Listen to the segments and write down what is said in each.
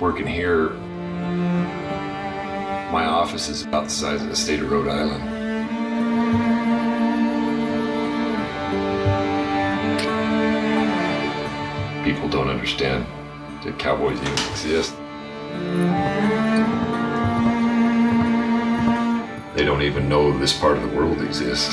Working here, my office is about the size of the state of Rhode Island. People don't understand that cowboys even exist. They don't even know this part of the world exists.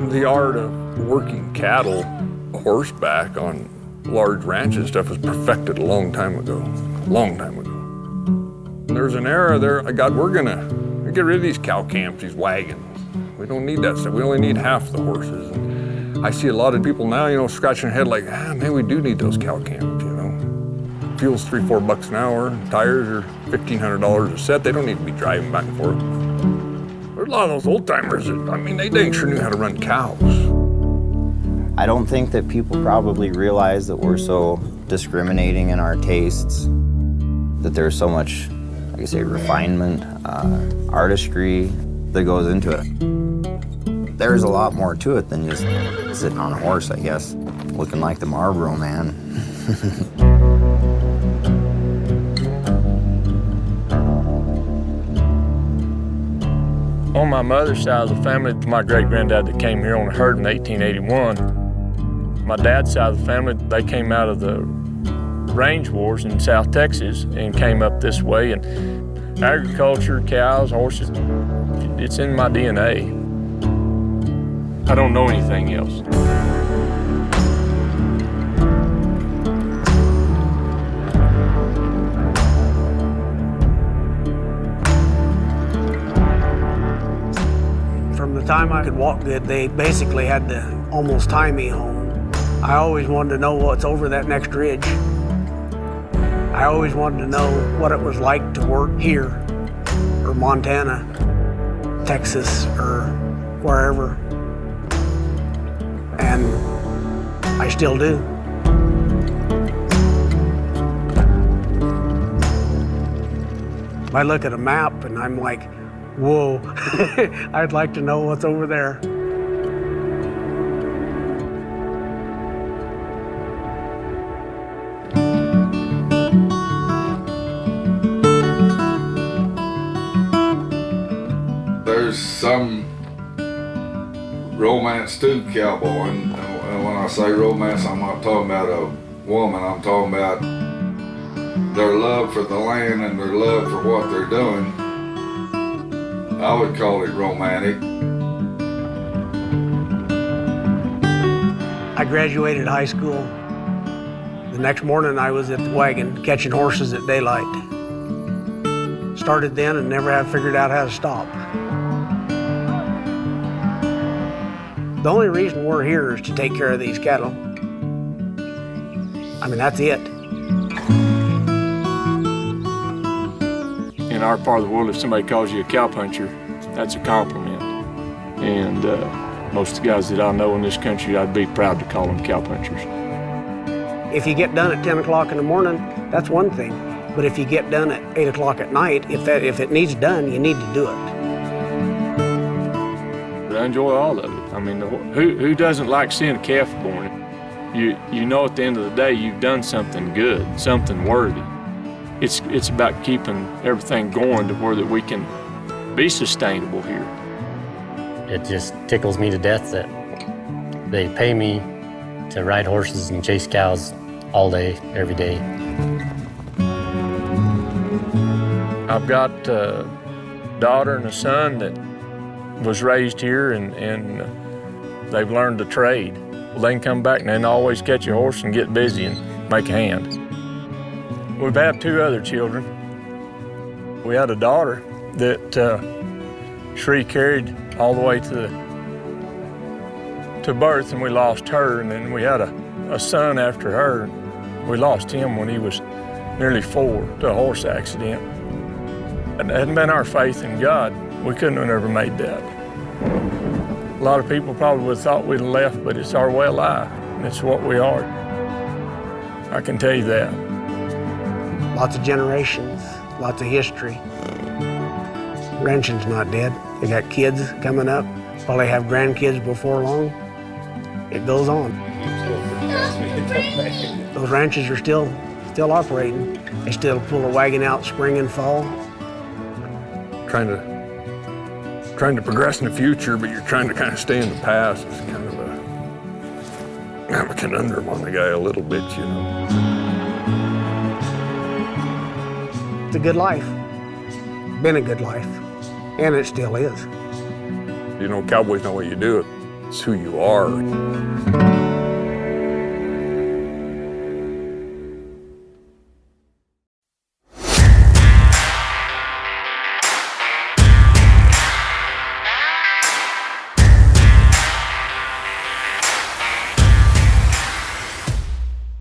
The art of working cattle horseback on large ranches and stuff was perfected a long time ago. There's an era there, God, we're gonna get rid of these cow camps, these wagons. We don't need that stuff. We only need half the horses. And I see a lot of people now, scratching their head like, man, we do need those cow camps, Fuel's $3-4 an hour, tires are $1,500 a set. They don't need to be driving back and forth. There's a lot of those old timers that, they dang sure knew how to run cows. I don't think that people probably realize that we're so discriminating in our tastes, that there's so much, like I say, refinement, artistry that goes into it. There's a lot more to it than just sitting on a horse, I guess, looking like the Marlboro Man. On my mother's side of the family, my great-granddad that came here on a herd in 1881. My dad's side of the family, they came out of the range wars in South Texas and came up this way. And agriculture, cows, horses, it's in my DNA. I don't know anything else. From the time I could walk good, they basically had to almost tie me home. I always wanted to know what's over that next ridge. I always wanted to know what it was like to work here, or Montana, Texas, or wherever. And I still do. I look at a map and I'm like, whoa, I'd like to know what's over there. There's some romance to cowboy, and when I say romance, I'm not talking about a woman, I'm talking about their love for the land and their love for what they're doing. I would call it romantic. I graduated high school. The next morning I was at the wagon catching horses at daylight. Started then and never have figured out how to stop. The only reason we're here is to take care of these cattle. That's it. In our part of the world, if somebody calls you a cowpuncher, that's a compliment. And most of the guys that I know in this country, I'd be proud to call them cowpunchers. If you get done at 10 o'clock in the morning, that's one thing. But if you get done at 8 o'clock at night, if it needs done, you need to do it. But I enjoy all of it. Who doesn't like seeing a calf born? You know at the end of the day, you've done something good, something worthy. It's about keeping everything going to where that we can be sustainable here. It just tickles me to death that they pay me to ride horses and chase cows all day, every day. I've got a daughter and a son that was raised here and they've learned the trade. They can come back and they can always catch a horse and get busy and make a hand. We've had 2 other children. We had a daughter that Shree carried all the way to birth, and we lost her, and then we had a son after her. We lost him when he was nearly 4 to a horse accident. And it hadn't been our faith in God, we couldn't have never made that. A lot of people probably would have thought we'd have left, but it's our way of life, and it's what we are. I can tell you that. Lots of generations, lots of history. Ranching's not dead. They got kids coming up. Probably have grandkids before long. It goes on. Those ranches are still operating. They still pull a wagon out spring and fall. Trying to progress in the future, but you're trying to kind of stay in the past. It's kind of a conundrum on the guy a little bit, you know. It's a good life. Been a good life. And it still is. You know, cowboys know what you do. It's who you are.